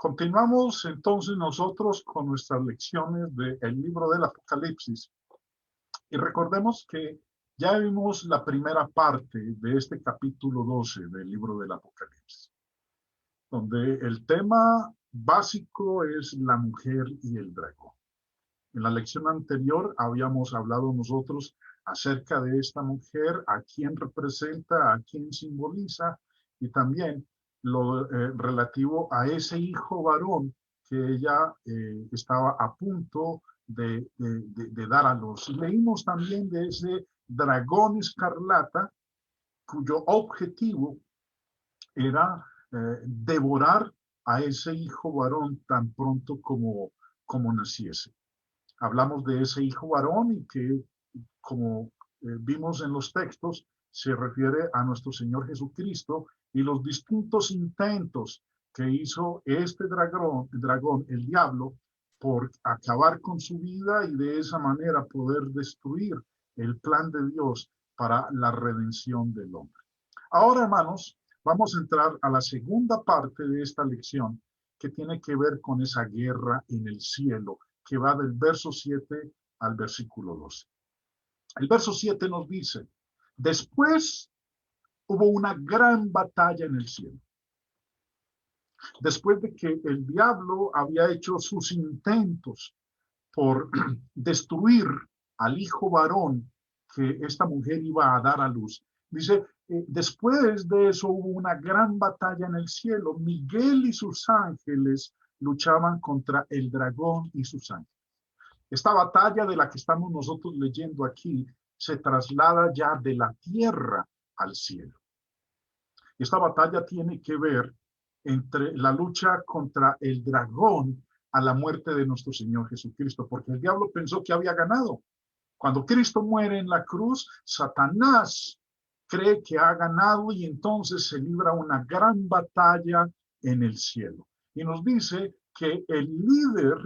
Continuamos entonces nosotros con nuestras lecciones del libro del Apocalipsis y recordemos que ya vimos la primera parte de este capítulo 12 del libro del Apocalipsis, donde el tema básico es la mujer y el dragón. En la lección anterior habíamos hablado nosotros acerca de esta mujer, a quién representa, a quién simboliza, y también lo relativo a ese hijo varón que ella estaba a punto de dar a luz. Y leímos también de ese dragón escarlata, cuyo objetivo era devorar a ese hijo varón tan pronto como naciese. Hablamos de ese hijo varón y que, como vimos en los textos, se refiere a nuestro Señor Jesucristo y los distintos intentos que hizo este dragón, el diablo, por acabar con su vida y de esa manera poder destruir el plan de Dios para la redención del hombre. Ahora, hermanos, vamos a entrar a la segunda parte de esta lección que tiene que ver con esa guerra en el cielo, que va del verso 7 al versículo 12. El verso 7 nos dice, después hubo una gran batalla en el cielo. Después de que el diablo había hecho sus intentos por destruir al hijo varón que esta mujer iba a dar a luz. Dice, después de eso hubo una gran batalla en el cielo. Miguel y sus ángeles luchaban contra el dragón y sus ángeles. Esta batalla de la que estamos nosotros leyendo aquí se traslada ya de la tierra al cielo. Esta batalla tiene que ver entre la lucha contra el dragón a la muerte de nuestro Señor Jesucristo, porque el diablo pensó que había ganado. Cuando Cristo muere en la cruz, Satanás cree que ha ganado y entonces se libra una gran batalla en el cielo. Y nos dice que el líder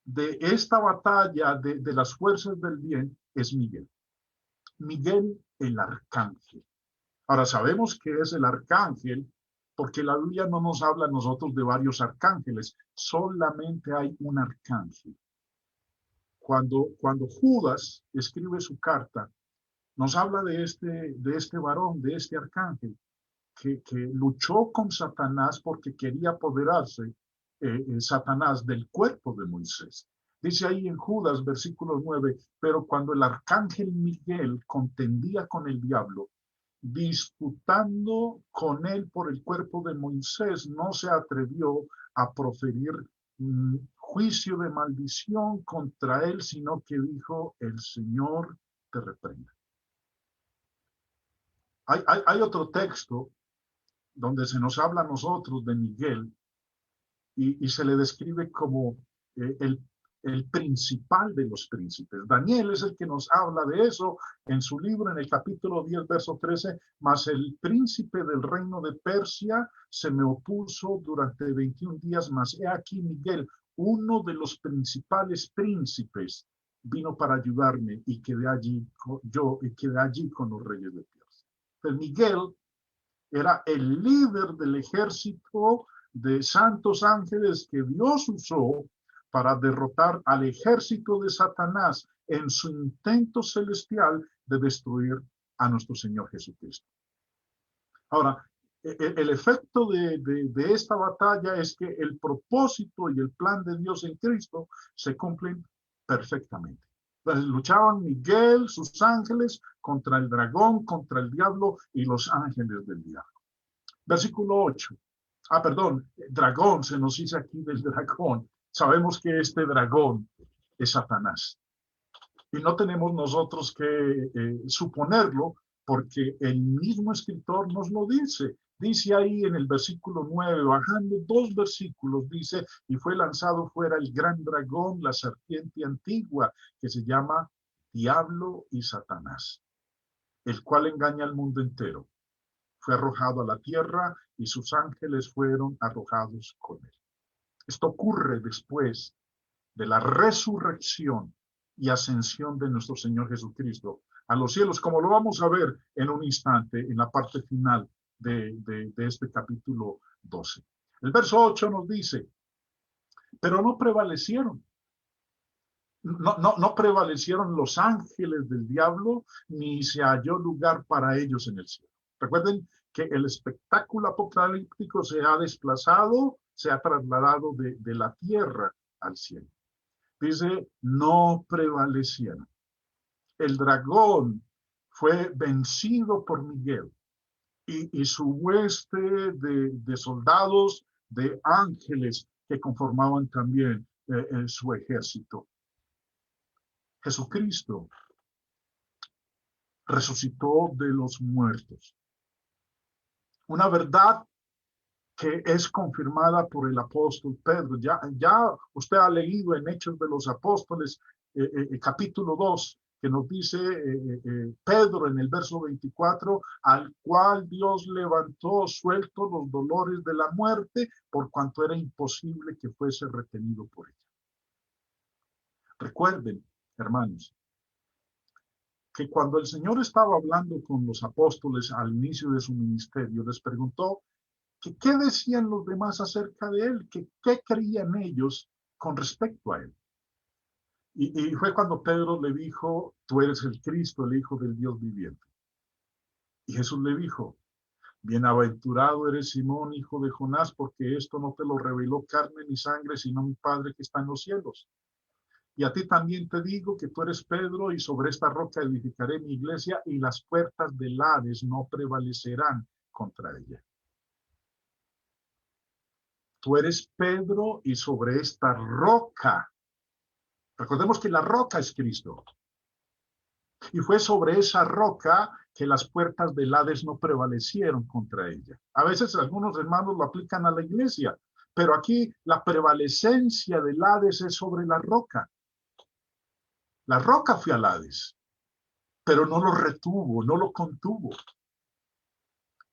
de esta batalla de las fuerzas del bien es Miguel. Miguel el arcángel. Ahora sabemos que es el arcángel porque la Biblia no nos habla a nosotros de varios arcángeles, solamente hay un arcángel. Cuando Judas escribe su carta, nos habla de este varón, de este arcángel, que luchó con Satanás porque quería apoderarse Satanás del cuerpo de Moisés. Dice ahí en Judas, versículo 9, pero cuando el arcángel Miguel contendía con el diablo, disputando con él por el cuerpo de Moisés, no se atrevió a proferir juicio de maldición contra él, sino que dijo, el Señor te reprenda. Hay otro texto donde se nos habla a nosotros de Miguel y se le describe como el principal de los príncipes. Daniel es el que nos habla de eso en su libro, en el capítulo 10, verso 13, mas el príncipe del reino de Persia se me opuso durante 21 días, mas he aquí Miguel, uno de los principales príncipes, vino para ayudarme y quedé allí con los reyes de Persia. Entonces Miguel era el líder del ejército de santos ángeles que Dios usó para derrotar al ejército de Satanás en su intento celestial de destruir a nuestro Señor Jesucristo. Ahora, el efecto de esta batalla es que el propósito y el plan de Dios en Cristo se cumplen perfectamente. Entonces luchaban Miguel, sus ángeles, contra el dragón, contra el diablo y los ángeles del diablo. Versículo 8. Dragón, se nos dice aquí del dragón. Sabemos que este dragón es Satanás. Y no tenemos nosotros que suponerlo, porque el mismo escritor nos lo dice. Dice ahí en el versículo 9, bajando 2 versículos, dice, y fue lanzado fuera el gran dragón, la serpiente antigua, que se llama Diablo y Satanás, el cual engaña al mundo entero. Fue arrojado a la tierra y sus ángeles fueron arrojados con él. Esto ocurre después de la resurrección y ascensión de nuestro Señor Jesucristo a los cielos, como lo vamos a ver en un instante en la parte final de este capítulo 12. El verso 8 nos dice, pero no prevalecieron. No prevalecieron los ángeles del diablo, ni se halló lugar para ellos en el cielo. Recuerden que el espectáculo apocalíptico se ha desplazado, se ha trasladado de la tierra al cielo. Dice, no prevalecieron. El dragón fue vencido por Miguel y su hueste de soldados, de ángeles que conformaban también su ejército. Jesucristo resucitó de los muertos. Una verdad que es confirmada por el apóstol Pedro. Ya usted ha leído en Hechos de los Apóstoles, capítulo 2, que nos dice Pedro en el verso 24, al cual Dios levantó suelto los dolores de la muerte, por cuanto era imposible que fuese retenido por ella. Recuerden, hermanos, que cuando el Señor estaba hablando con los apóstoles al inicio de su ministerio, les preguntó que qué decían los demás acerca de él, que qué creían ellos con respecto a él. Y fue cuando Pedro le dijo, tú eres el Cristo, el Hijo del Dios viviente. Y Jesús le dijo, bienaventurado eres Simón, hijo de Jonás, porque esto no te lo reveló carne ni sangre, sino mi Padre que está en los cielos. Y a ti también te digo que tú eres Pedro, y sobre esta roca edificaré mi iglesia, y las puertas del Hades no prevalecerán contra ella. Tú eres Pedro, y sobre esta roca, recordemos que la roca es Cristo, y fue sobre esa roca que las puertas del Hades no prevalecieron contra ella. A veces algunos hermanos lo aplican a la iglesia, pero aquí la prevalecencia del Hades es sobre la roca. La roca fue al Hades, pero no lo retuvo, no lo contuvo.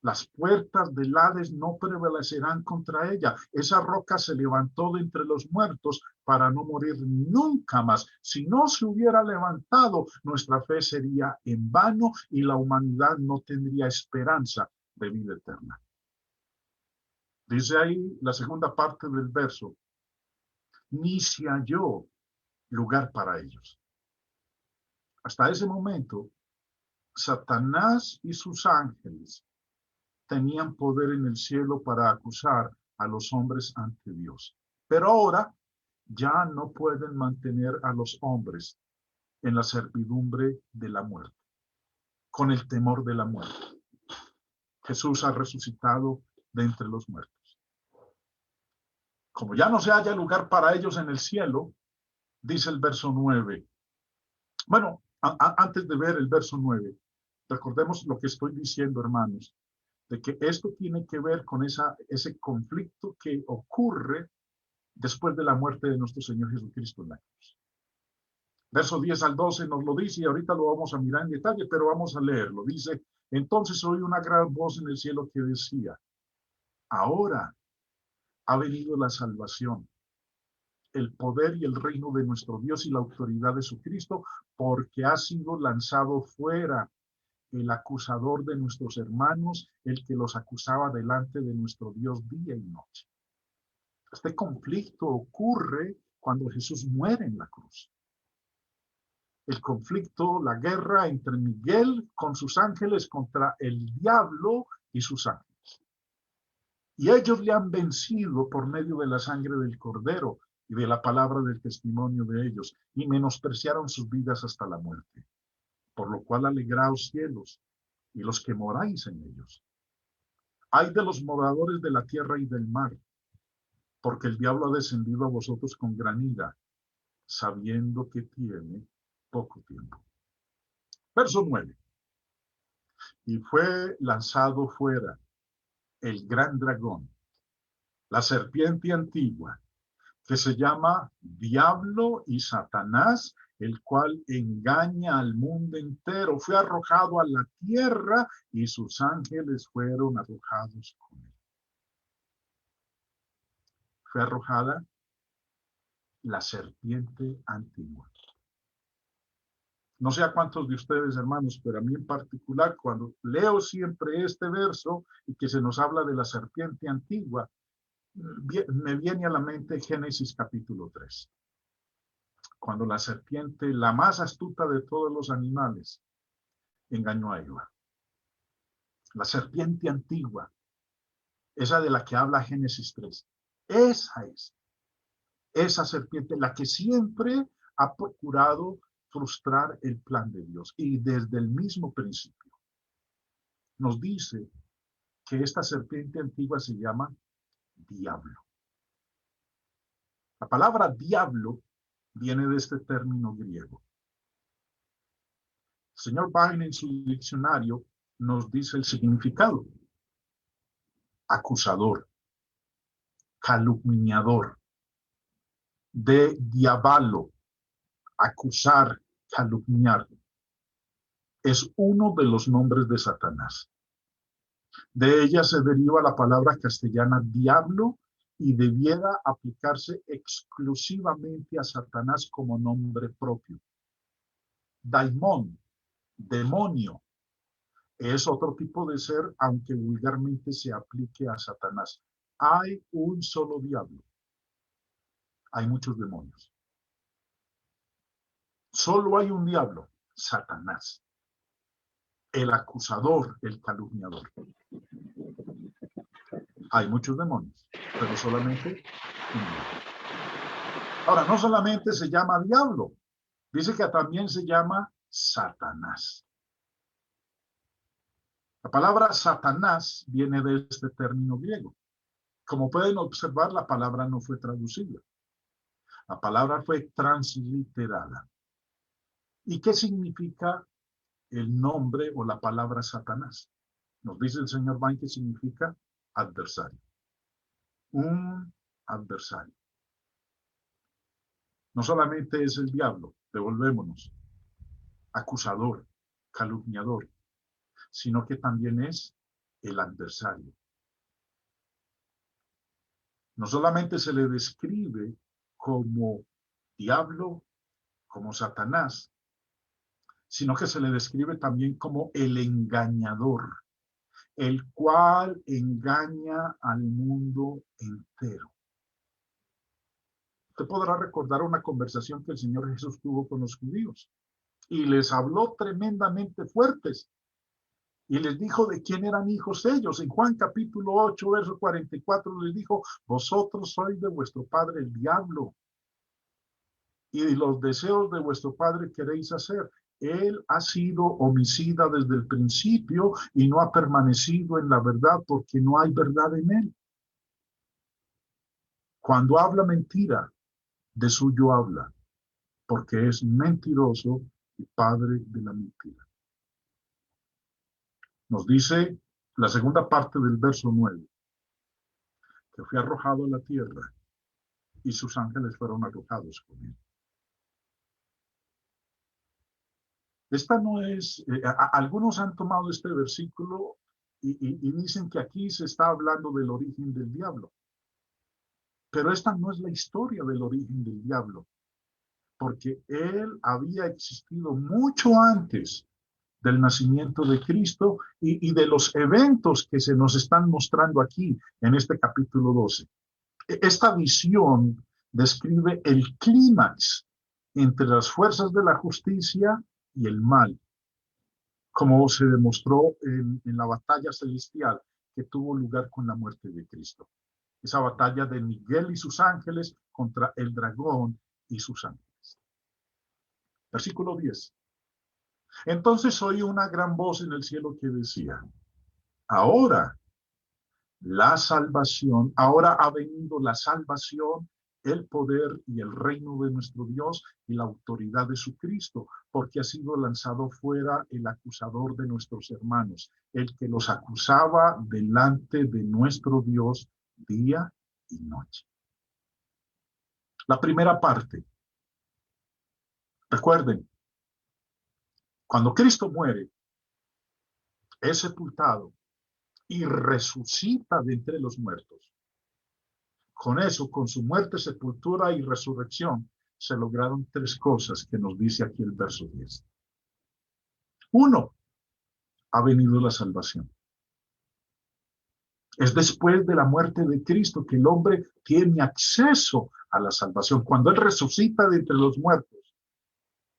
Las puertas del Hades no prevalecerán contra ella. Esa roca se levantó de entre los muertos para no morir nunca más. Si no se hubiera levantado, nuestra fe sería en vano y la humanidad no tendría esperanza de vida eterna. Dice ahí la segunda parte del verso, ni se halló lugar para ellos. Hasta ese momento, Satanás y sus ángeles tenían poder en el cielo para acusar a los hombres ante Dios. Pero ahora ya no pueden mantener a los hombres en la servidumbre de la muerte, con el temor de la muerte. Jesús ha resucitado de entre los muertos. Como ya no se halla lugar para ellos en el cielo, dice el verso 9. Bueno, antes de ver el verso 9, recordemos lo que estoy diciendo, hermanos, de que esto tiene que ver con ese conflicto que ocurre después de la muerte de nuestro Señor Jesucristo en la cruz. Verso 10 al 12 nos lo dice y ahorita lo vamos a mirar en detalle, pero vamos a leerlo. Dice, entonces oí una gran voz en el cielo que decía, ahora ha venido la salvación, el poder y el reino de nuestro Dios y la autoridad de su Cristo, porque ha sido lanzado fuera el acusador de nuestros hermanos, el que los acusaba delante de nuestro Dios día y noche. Este conflicto ocurre cuando Jesús muere en la cruz. El conflicto, la guerra entre Miguel con sus ángeles contra el diablo y sus ángeles. Y ellos le han vencido por medio de la sangre del Cordero y de la palabra del testimonio de ellos, y menospreciaron sus vidas hasta la muerte. Por lo cual alegraos cielos y los que moráis en ellos. Ay de los moradores de la tierra y del mar, porque el diablo ha descendido a vosotros con gran ira, sabiendo que tiene poco tiempo. Verso 9. Y fue lanzado fuera el gran dragón, la serpiente antigua, que se llama Diablo y Satanás, el cual engaña al mundo entero. Fue arrojado a la tierra y sus ángeles fueron arrojados con él. Fue arrojada la serpiente antigua. No sé a cuántos de ustedes, hermanos, pero a mí en particular, cuando leo siempre este verso y que se nos habla de la serpiente antigua, me viene a la mente Génesis capítulo 3, cuando la serpiente, la más astuta de todos los animales, engañó a Eva. La serpiente antigua, esa de la que habla Génesis 3, esa es, esa serpiente, la que siempre ha procurado frustrar el plan de Dios. Y desde el mismo principio nos dice que esta serpiente antigua se llama diablo. La palabra diablo viene de este término griego. El señor Bain en su diccionario nos dice el significado: acusador, calumniador, de diabalo, acusar, calumniar. Es uno de los nombres de Satanás. De ella se deriva la palabra castellana diablo y debiera aplicarse exclusivamente a Satanás como nombre propio. Daimón, demonio, es otro tipo de ser, aunque vulgarmente se aplique a Satanás. Hay un solo diablo. Hay muchos demonios. Solo hay un diablo, Satanás, el acusador, el calumniador. Hay muchos demonios, pero solamente un diablo. Ahora, no solamente se llama diablo, dice que también se llama Satanás. La palabra Satanás viene de este término griego. Como pueden observar, la palabra no fue traducida. La palabra fue transliterada. ¿Y qué significa el nombre o la palabra Satanás? Nos dice el señor Bain que significa adversario. Un adversario. No solamente es el diablo, devolvémonos, acusador, calumniador, sino que también es el adversario. No solamente se le describe como diablo, como Satanás, sino que se le describe también como el engañador, el cual engaña al mundo entero. Usted podrá recordar una conversación que el Señor Jesús tuvo con los judíos y les habló tremendamente fuertes y les dijo de quién eran hijos ellos. En Juan capítulo 8, verso 44 les dijo: vosotros sois de vuestro padre el diablo y los deseos de vuestro padre queréis hacer. Él ha sido homicida desde el principio y no ha permanecido en la verdad porque no hay verdad en él. Cuando habla mentira, de suyo habla, porque es mentiroso y padre de la mentira. Nos dice la segunda parte del verso 9, que fue arrojado a la tierra y sus ángeles fueron arrojados con él. Esta no es, algunos han tomado este versículo y dicen que aquí se está hablando del origen del diablo. Pero esta no es la historia del origen del diablo, porque él había existido mucho antes del nacimiento de Cristo y de los eventos que se nos están mostrando aquí en este capítulo 12. Esta visión describe el clímax entre las fuerzas de la justicia y el mal, como se demostró en la batalla celestial que tuvo lugar con la muerte de Cristo. Esa batalla de Miguel y sus ángeles contra el dragón y sus ángeles. Versículo 10. Entonces oí una gran voz en el cielo que decía: ahora la salvación, ahora ha venido la salvación, el poder y el reino de nuestro Dios y la autoridad de su Cristo, porque ha sido lanzado fuera el acusador de nuestros hermanos, el que los acusaba delante de nuestro Dios día y noche. La primera parte. Recuerden, cuando Cristo muere, es sepultado y resucita de entre los muertos. Con eso, con su muerte, sepultura y resurrección, se lograron tres cosas que nos dice aquí el verso 10. Uno, ha venido la salvación. Es después de la muerte de Cristo que el hombre tiene acceso a la salvación. Cuando Él resucita de entre los muertos,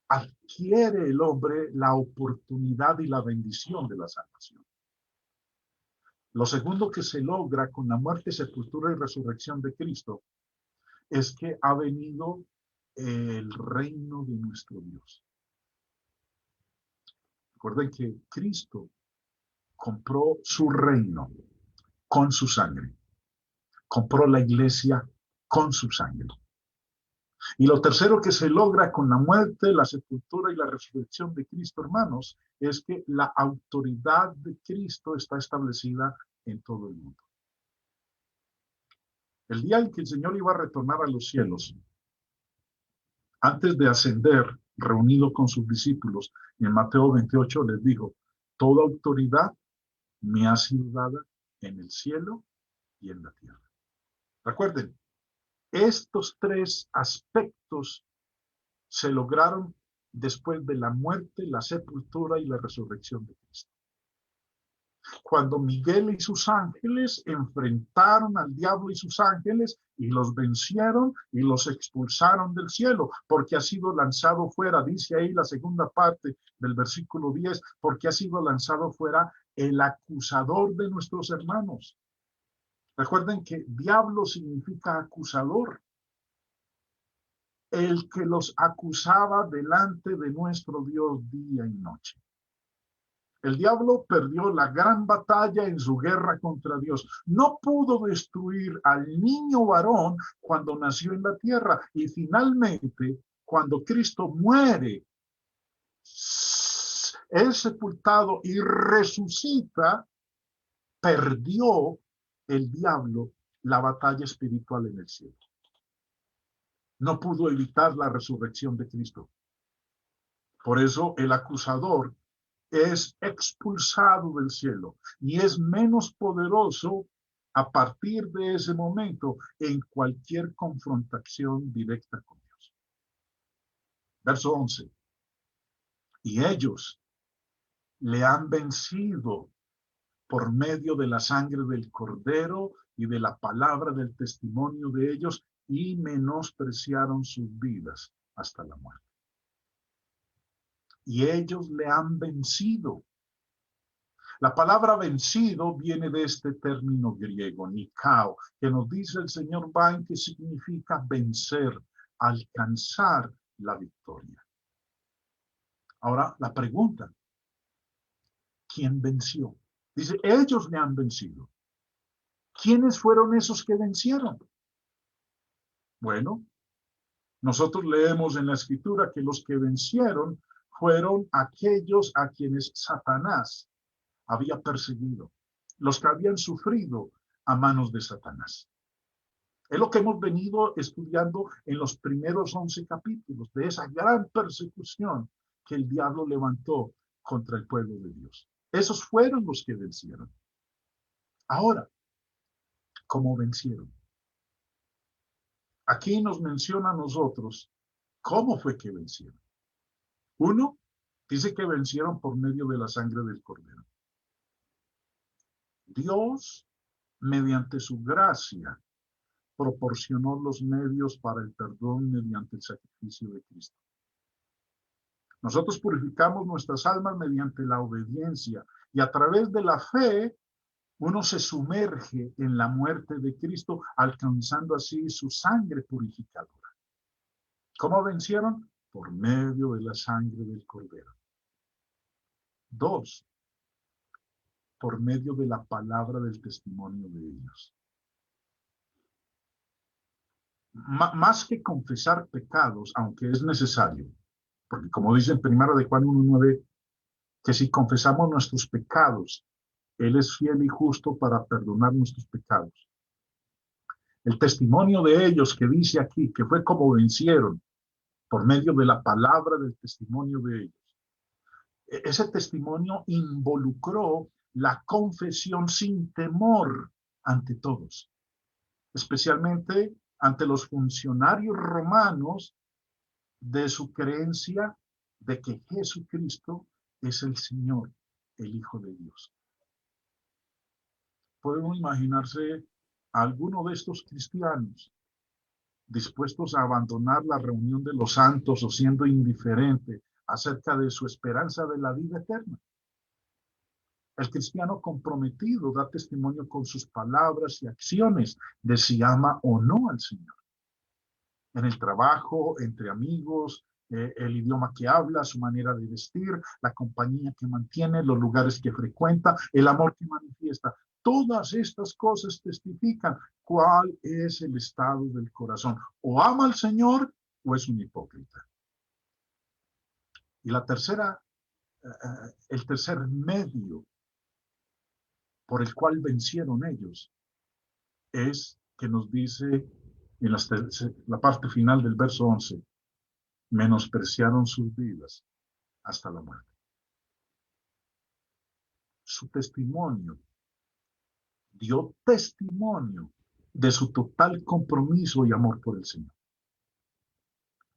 adquiere el hombre la oportunidad y la bendición de la salvación. Lo segundo que se logra con la muerte, sepultura y resurrección de Cristo es que ha venido el reino de nuestro Dios. Recuerden que Cristo compró su reino con su sangre. Compró la iglesia con su sangre. Y lo tercero que se logra con la muerte, la sepultura y la resurrección de Cristo, hermanos, es que la autoridad de Cristo está establecida en todo el mundo. El día en que el Señor iba a retornar a los cielos, antes de ascender, reunido con sus discípulos, en Mateo 28 les dijo, toda autoridad me ha sido dada en el cielo y en la tierra. Recuerden, estos tres aspectos se lograron después de la muerte, la sepultura y la resurrección de Cristo. Cuando Miguel y sus ángeles enfrentaron al diablo y sus ángeles y los vencieron y los expulsaron del cielo, porque ha sido lanzado fuera, dice ahí la segunda parte del versículo 10, porque ha sido lanzado fuera el acusador de nuestros hermanos. Recuerden que diablo significa acusador. El que los acusaba delante de nuestro Dios día y noche. El diablo perdió la gran batalla en su guerra contra Dios. No pudo destruir al niño varón cuando nació en la tierra. Y finalmente, cuando Cristo muere, es sepultado y resucita, perdió el diablo la batalla espiritual en el cielo. No pudo evitar la resurrección de Cristo. Por eso el acusador es expulsado del cielo y es menos poderoso a partir de ese momento en cualquier confrontación directa con Dios. Verso 11. Y ellos le han vencido por medio de la sangre del Cordero y de la palabra del testimonio de ellos y menospreciaron sus vidas hasta la muerte. Y ellos le han vencido. La palabra vencido viene de este término griego, nikao, que nos dice el señor Bain que significa vencer, alcanzar la victoria. Ahora, la pregunta, ¿quién venció? Dice, ellos le han vencido. ¿Quiénes fueron esos que vencieron? Bueno, nosotros leemos en la Escritura que los que vencieron fueron aquellos a quienes Satanás había perseguido, los que habían sufrido a manos de Satanás. Es lo que hemos venido estudiando en los primeros 11 capítulos de esa gran persecución que el diablo levantó contra el pueblo de Dios. Esos fueron los que vencieron. Ahora, ¿cómo vencieron? Aquí nos menciona a nosotros cómo fue que vencieron. Uno, dice que vencieron por medio de la sangre del Cordero. Dios, mediante su gracia, proporcionó los medios para el perdón mediante el sacrificio de Cristo. Nosotros purificamos nuestras almas mediante la obediencia y a través de la fe uno se sumerge en la muerte de Cristo, alcanzando así su sangre purificadora. ¿Cómo vencieron? Por medio de la sangre del Cordero. Dos, por medio de la palabra del testimonio de ellos. Más que confesar pecados, aunque es necesario, porque como dice en 1 de Juan 1:9, que si confesamos nuestros pecados, Él es fiel y justo para perdonar nuestros pecados. El testimonio de ellos que dice aquí, que fue como vencieron por medio de la palabra del testimonio de ellos. Ese testimonio involucró la confesión sin temor ante todos, especialmente ante los funcionarios romanos de su creencia de que Jesucristo es el Señor, el Hijo de Dios. Podemos imaginarse a alguno de estos cristianos dispuestos a abandonar la reunión de los santos o siendo indiferente acerca de su esperanza de la vida eterna. El cristiano comprometido da testimonio con sus palabras y acciones de si ama o no al Señor. En el trabajo, entre amigos, el idioma que habla, su manera de vestir, la compañía que mantiene, los lugares que frecuenta, el amor que manifiesta. Todas estas cosas testifican cuál es el estado del corazón. O ama al Señor o es un hipócrita. Y la tercera, el tercer medio por el cual vencieron ellos es que nos dice en la parte final del verso 11, menospreciaron sus vidas hasta la muerte. Su testimonio dio testimonio de su total compromiso y amor por el Señor.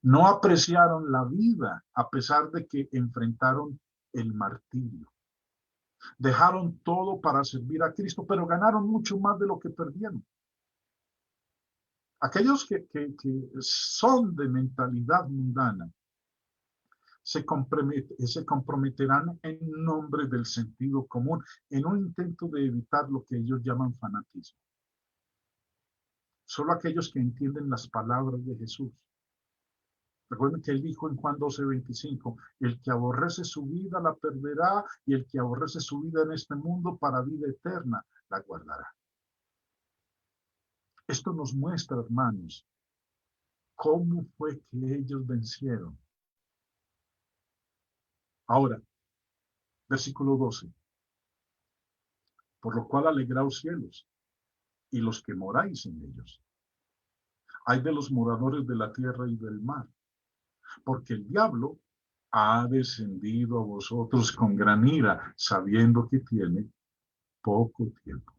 No apreciaron la vida a pesar de que enfrentaron el martirio. Dejaron todo para servir a Cristo, pero ganaron mucho más de lo que perdieron. Aquellos que son de mentalidad mundana se comprometerán en nombre del sentido común, en un intento de evitar lo que ellos llaman fanatismo. Solo aquellos que entienden las palabras de Jesús. Recuerden que él dijo en Juan 12:25, el que aborrece su vida la perderá, y el que aborrece su vida en este mundo para vida eterna la guardará. Esto nos muestra, hermanos, cómo fue que ellos vencieron. Ahora, versículo 12. Por lo cual alegraos cielos, y los que moráis en ellos. Ay de los moradores de la tierra y del mar, porque el diablo ha descendido a vosotros con gran ira, sabiendo que tiene poco tiempo.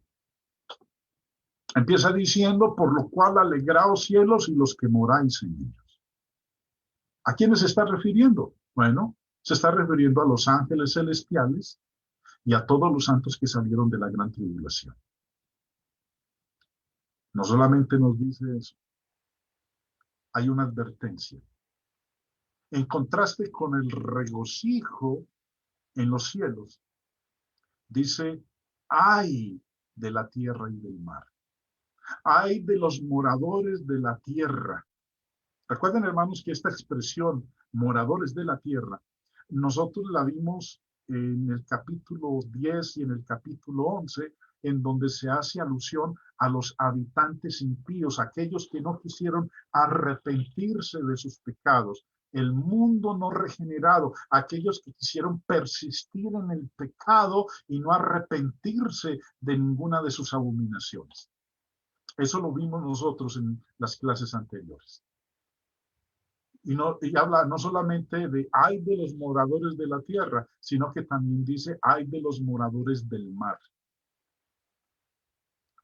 Empieza diciendo, por lo cual alegraos cielos y los que moráis en ellos. ¿A quiénes se está refiriendo? Bueno, se está refiriendo a los ángeles celestiales y a todos los santos que salieron de la gran tribulación. No solamente nos dice eso, hay una advertencia. En contraste con el regocijo en los cielos, dice, ay de la tierra y del mar. Ay de los moradores de la tierra. Recuerden, hermanos, que esta expresión, moradores de la tierra, nosotros la vimos en el capítulo 10 y en el capítulo 11, en donde se hace alusión a los habitantes impíos, aquellos que no quisieron arrepentirse de sus pecados, el mundo no regenerado, aquellos que quisieron persistir en el pecado y no arrepentirse de ninguna de sus abominaciones. Eso lo vimos nosotros en las clases anteriores. Y habla no solamente de ay de los moradores de la tierra, sino que también dice ay de los moradores del mar.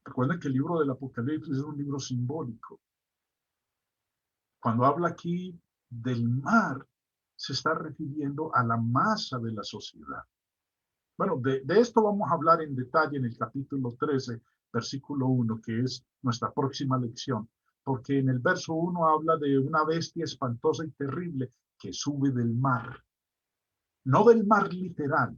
Recuerden que el libro del Apocalipsis es un libro simbólico. Cuando habla aquí del mar, se está refiriendo a la masa de la sociedad. Bueno, de esto vamos a hablar en detalle en el capítulo 13, versículo 1, que es nuestra próxima lección. Porque en el verso 1 habla de una bestia espantosa y terrible que sube del mar. No del mar literal,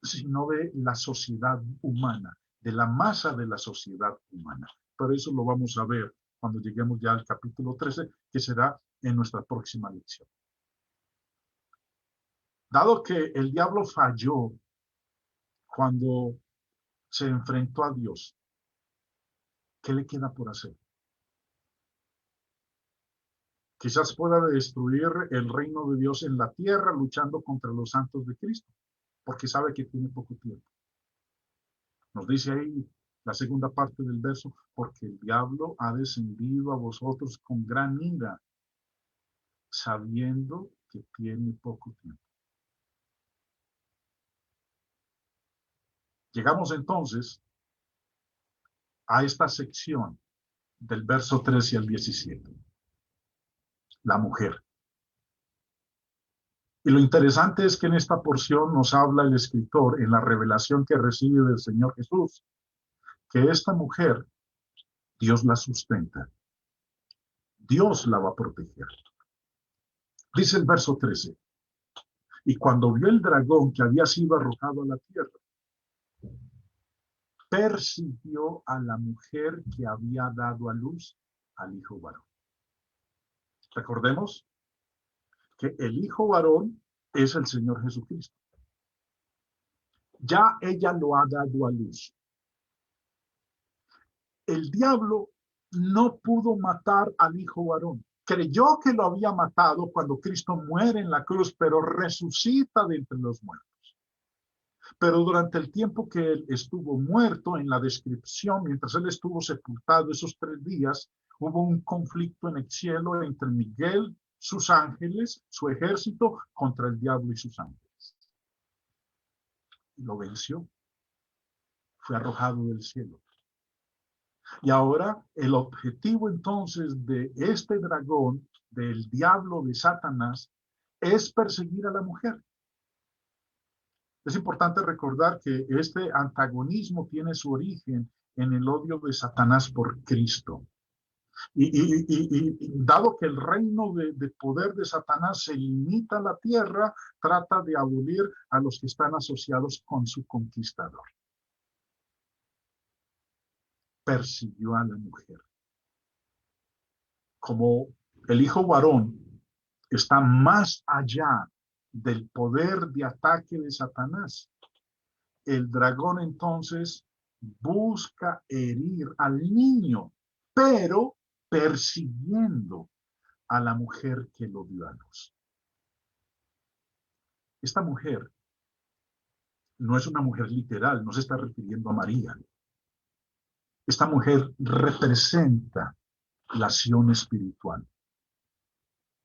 sino de la sociedad humana, de la masa de la sociedad humana. Por eso lo vamos a ver cuando lleguemos ya al capítulo 13, que será en nuestra próxima lección. Dado que el diablo falló cuando se enfrentó a Dios, ¿qué le queda por hacer? Quizás pueda destruir el reino de Dios en la tierra luchando contra los santos de Cristo, porque sabe que tiene poco tiempo. Nos dice ahí la segunda parte del verso, porque el diablo ha descendido a vosotros con gran ira, sabiendo que tiene poco tiempo. Llegamos entonces a esta sección del verso 13 al 17. La mujer. Y lo interesante es que en esta porción nos habla el escritor en la revelación que recibe del Señor Jesús, que esta mujer, Dios la sustenta. Dios la va a proteger. Dice el verso 13. Y cuando vio el dragón que había sido arrojado a la tierra, persiguió a la mujer que había dado a luz al hijo varón. Recordemos que el hijo varón es el Señor Jesucristo. Ya ella lo ha dado a luz. El diablo no pudo matar al hijo varón. Creyó que lo había matado cuando Cristo muere en la cruz, pero resucita de entre los muertos. Pero durante el tiempo que él estuvo muerto, en la descripción, mientras él estuvo sepultado esos 3 días, hubo un conflicto en el cielo entre Miguel, sus ángeles, su ejército, contra el diablo y sus ángeles. Y lo venció. Fue arrojado del cielo. Y ahora el objetivo entonces de este dragón, del diablo, de Satanás, es perseguir a la mujer. Es importante recordar que este antagonismo tiene su origen en el odio de Satanás por Cristo. Y dado que el reino de poder de Satanás se limita a la tierra, trata de abolir a los que están asociados con su conquistador. Persiguió a la mujer. Como el hijo varón está más allá del poder de ataque de Satanás, el dragón entonces busca herir al niño, pero persiguiendo a la mujer que lo dio a luz. Esta mujer no es una mujer literal, no se está refiriendo a María. Esta mujer representa la acción espiritual,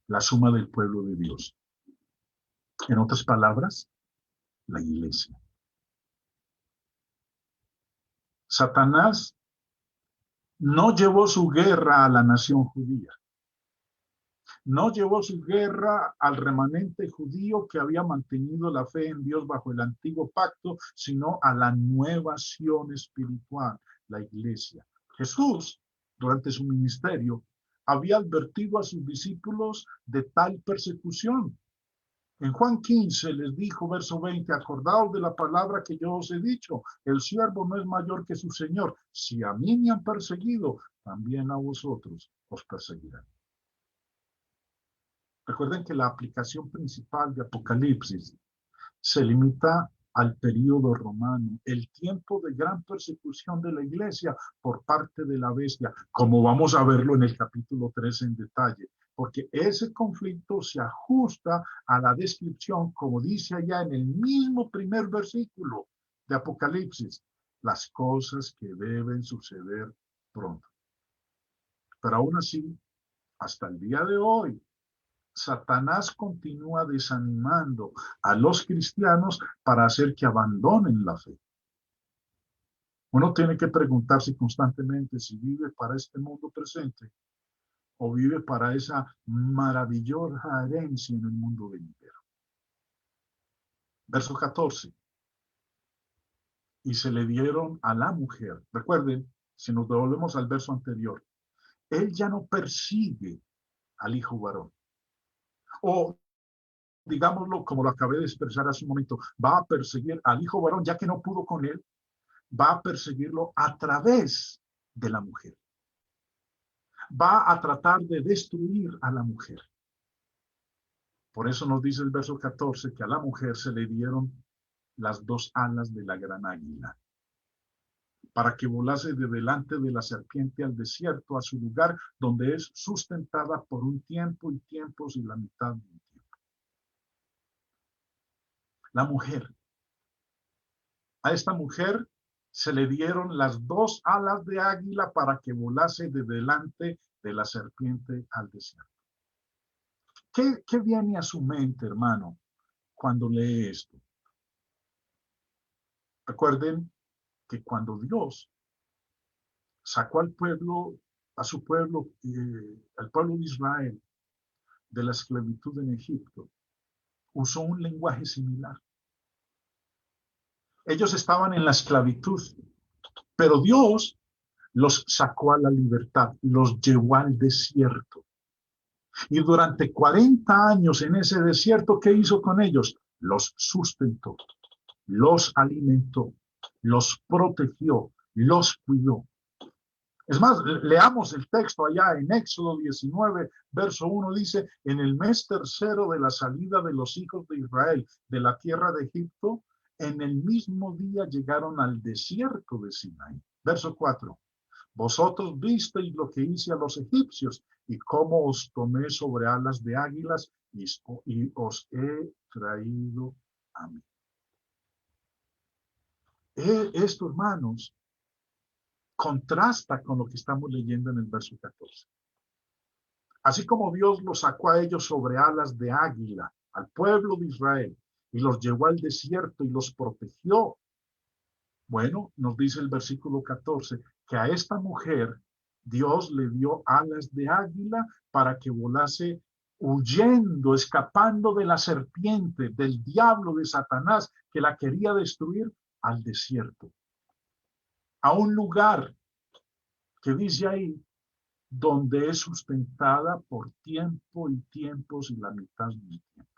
la suma del pueblo de Dios. En otras palabras, la iglesia. Satanás no llevó su guerra a la nación judía. No llevó su guerra al remanente judío que había mantenido la fe en Dios bajo el antiguo pacto, sino a la nueva acción espiritual, la iglesia. Jesús, durante su ministerio, había advertido a sus discípulos de tal persecución. En Juan 15 les dijo, verso 20, acordaos de la palabra que yo os he dicho, el siervo no es mayor que su señor. Si a mí me han perseguido, también a vosotros os perseguirán. Recuerden que la aplicación principal de Apocalipsis se limita al período romano, el tiempo de gran persecución de la iglesia por parte de la bestia, como vamos a verlo en el capítulo 3 en detalle, porque ese conflicto se ajusta a la descripción, como dice allá en el mismo primer versículo de Apocalipsis, las cosas que deben suceder pronto. Pero aún así, hasta el día de hoy, Satanás continúa desanimando a los cristianos para hacer que abandonen la fe. Uno tiene que preguntarse constantemente si vive para este mundo presente o vive para esa maravillosa herencia en el mundo venidero. Verso 14. Y se le dieron a la mujer. Recuerden, si nos devolvemos al verso anterior, él ya no persigue al hijo varón. O digámoslo como lo acabé de expresar hace un momento, va a perseguir al hijo varón, ya que no pudo con él, va a perseguirlo a través de la mujer. Va a tratar de destruir a la mujer. Por eso nos dice el verso 14 que a la mujer se le dieron las 2 alas de la gran águila, para que volase de delante de la serpiente al desierto, a su lugar donde es sustentada por un tiempo y tiempos y la mitad de un tiempo. La mujer. A esta mujer se le dieron las 2 alas de águila para que volase de delante de la serpiente al desierto. ¿Qué viene a su mente, hermano, cuando lee esto? Recuerden que cuando Dios sacó al pueblo, a su pueblo, al pueblo de Israel, de la esclavitud en Egipto, usó un lenguaje similar. Ellos estaban en la esclavitud, Pero Dios los sacó a la libertad, los llevó al desierto. Y durante 40 años en ese desierto, ¿qué hizo con ellos? Los sustentó, los alimentó, los protegió, los cuidó. Es más, leamos el texto allá en Éxodo 19, verso 1, dice, en el mes tercero de la salida de los hijos de Israel de la tierra de Egipto, en el mismo día llegaron al desierto de Sinaí. Verso 4, vosotros visteis lo que hice a los egipcios y cómo os tomé sobre alas de águilas y os he traído a mí. Esto, hermanos, contrasta con lo que estamos leyendo en el verso 14. Así como Dios los sacó a ellos sobre alas de águila, al pueblo de Israel, y los llevó al desierto y los protegió. Bueno, nos dice el versículo 14, que a esta mujer Dios le dio alas de águila para que volase huyendo, escapando de la serpiente, del diablo, de Satanás, que la quería destruir, al desierto. A un lugar que dice ahí, donde es sustentada por tiempo y tiempos y la mitad del tiempo.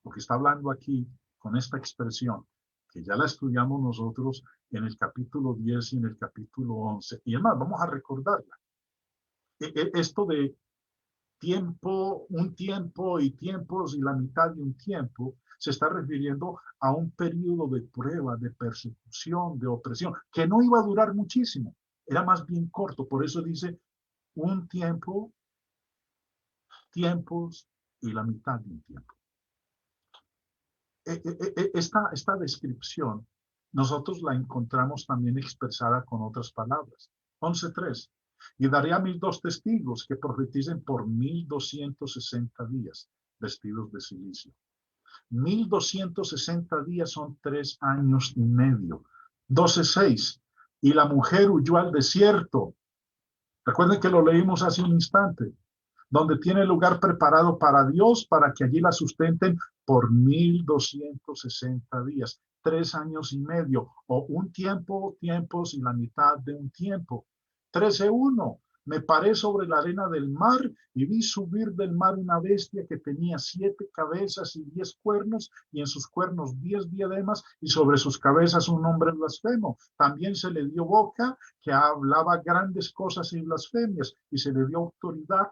Lo que está hablando aquí con esta expresión, que ya la estudiamos nosotros en el capítulo 10 y en el capítulo 11, y además vamos a recordarla. Esto de tiempo, un tiempo y tiempos y la mitad de un tiempo, se está refiriendo a un periodo de prueba, de persecución, de opresión, que no iba a durar muchísimo, era más bien corto, por eso dice un tiempo, tiempos y la mitad de un tiempo. Esta descripción nosotros la encontramos también expresada con otras palabras. 11:3. Y daré a mis 2 testigos que profeticen por 1260 días vestidos de silicio. 1260 días son 3 años y medio. 12:6. Y la mujer huyó al desierto. Recuerden que lo leímos hace un instante, donde tiene lugar preparado para Dios, para que allí la sustenten por 1260 días, 3 años y medio, o un tiempo, tiempos y la mitad de un tiempo. 13:1. Me paré sobre la arena del mar y vi subir del mar una bestia que tenía 7 cabezas y 10 cuernos, y en sus cuernos 10 diademas, y sobre sus cabezas un nombre blasfemo. También se le dio boca, que hablaba grandes cosas y blasfemias, y se le dio autoridad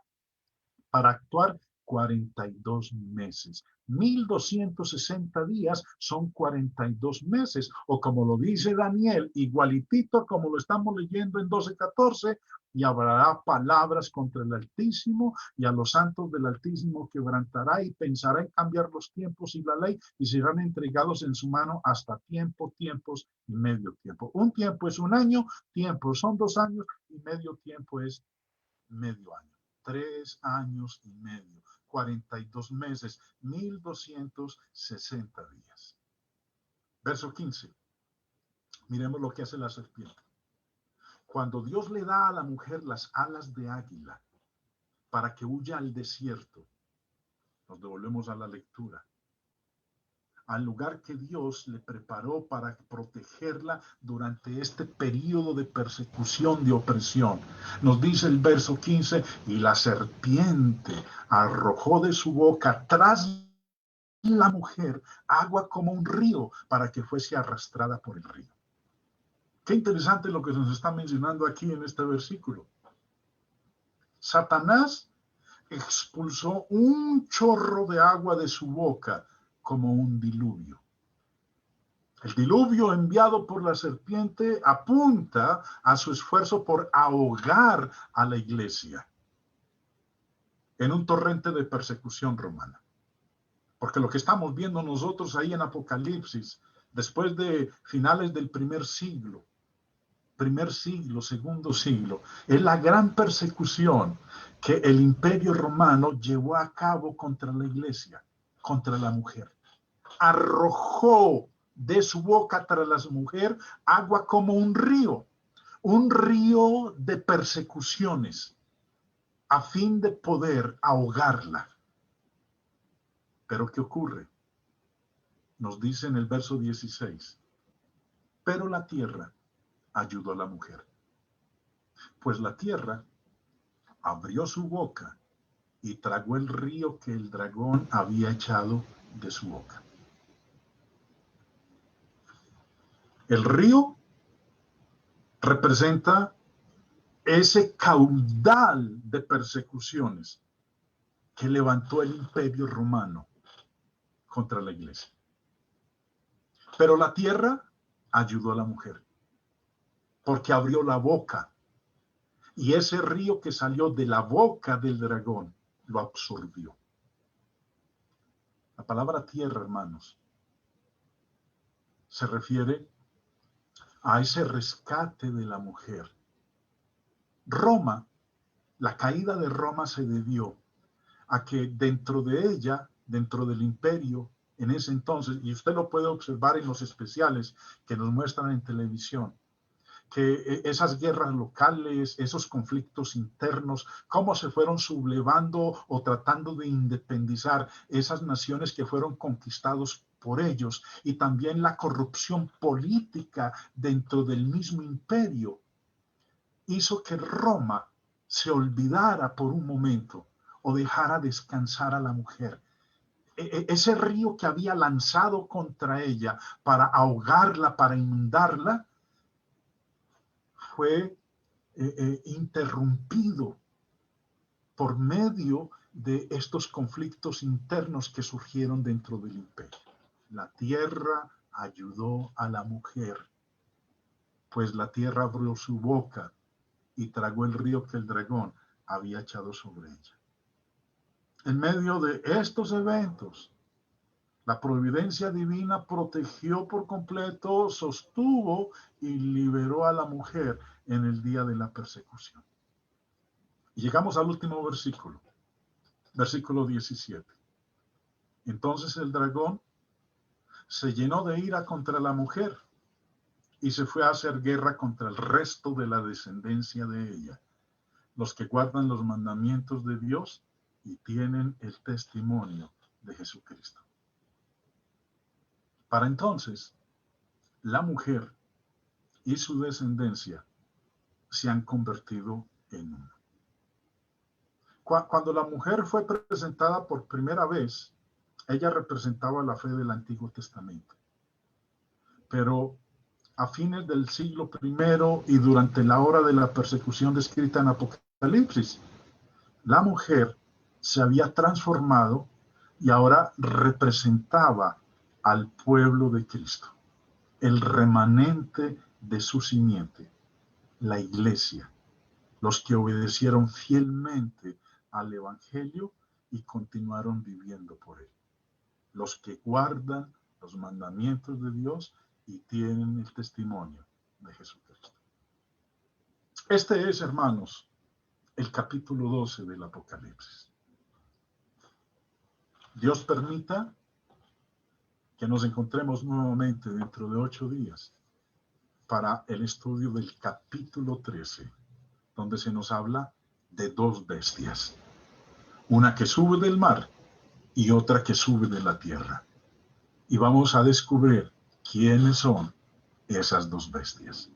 para actuar 42 meses. 1260 días son 42 meses, o como lo dice Daniel, igualitito como lo estamos leyendo en 12:14, y hablará palabras contra el Altísimo, y a los santos del Altísimo quebrantará, y pensará en cambiar los tiempos y la ley, y serán entregados en su mano hasta tiempo, tiempos y medio tiempo. Un tiempo es un año, tiempo son 2 años, y medio tiempo es medio año. 3 años y medio, 42 meses, 1260 días. Verso 15. Miremos lo que hace la serpiente. Cuando Dios le da a la mujer las alas de águila para que huya al desierto, nos devolvemos a la lectura, al lugar que Dios le preparó para protegerla durante este periodo de persecución, de opresión. Nos dice el verso 15, y la serpiente arrojó de su boca tras la mujer agua como un río para que fuese arrastrada por el río. Qué interesante lo que nos está mencionando aquí en este versículo. Satanás expulsó un chorro de agua de su boca como un diluvio. El diluvio enviado por la serpiente apunta a su esfuerzo por ahogar a la iglesia en un torrente de persecución romana. Porque lo que estamos viendo nosotros ahí en Apocalipsis, después de finales del primer siglo, segundo siglo, es la gran persecución que el Imperio Romano llevó a cabo contra la iglesia, contra la mujer. Arrojó de su boca tras la mujer agua como un río de persecuciones, a fin de poder ahogarla. Pero ¿qué ocurre? Nos dice en el verso 16, pero la tierra ayudó a la mujer, pues la tierra abrió su boca y tragó el río que el dragón había echado de su boca. El río representa ese caudal de persecuciones que levantó el Imperio Romano contra la iglesia. Pero la tierra ayudó a la mujer, porque abrió la boca, y ese río que salió de la boca del dragón lo absorbió. La palabra tierra, hermanos, se refiere a ese rescate de la mujer. Roma, la caída de Roma se debió a que dentro de ella, dentro del imperio, en ese entonces, y usted lo puede observar en los especiales que nos muestran en televisión, que esas guerras locales, esos conflictos internos, cómo se fueron sublevando o tratando de independizar esas naciones que fueron conquistados por ellos, y también la corrupción política dentro del mismo imperio, hizo que Roma se olvidara por un momento o dejara descansar a la mujer. Ese río que había lanzado contra ella para ahogarla, para inundarla, fue interrumpido por medio de estos conflictos internos que surgieron dentro del imperio. La tierra ayudó a la mujer, pues la tierra abrió su boca y tragó el río que el dragón había echado sobre ella. En medio de estos eventos, la providencia divina protegió por completo, sostuvo y liberó a la mujer en el día de la persecución. Y llegamos al último versículo, versículo 17. Entonces el dragón se llenó de ira contra la mujer y se fue a hacer guerra contra el resto de la descendencia de ella, los que guardan los mandamientos de Dios y tienen el testimonio de Jesucristo. Para entonces, la mujer y su descendencia se han convertido en uno. Cuando la mujer fue presentada por primera vez, ella representaba la fe del Antiguo Testamento. Pero a fines del siglo I y durante la hora de la persecución descrita en Apocalipsis, la mujer se había transformado y ahora representaba al pueblo de Cristo, el remanente de su simiente, la iglesia, los que obedecieron fielmente al Evangelio y continuaron viviendo por él, los que guardan los mandamientos de Dios y tienen el testimonio de Jesucristo. Este es, hermanos, el capítulo 12 del Apocalipsis. Dios permita que nos encontremos nuevamente dentro de 8 días para el estudio del capítulo 13, donde se nos habla de 2 bestias, una que sube del mar y otra que sube de la tierra. Y vamos a descubrir quiénes son esas 2 bestias.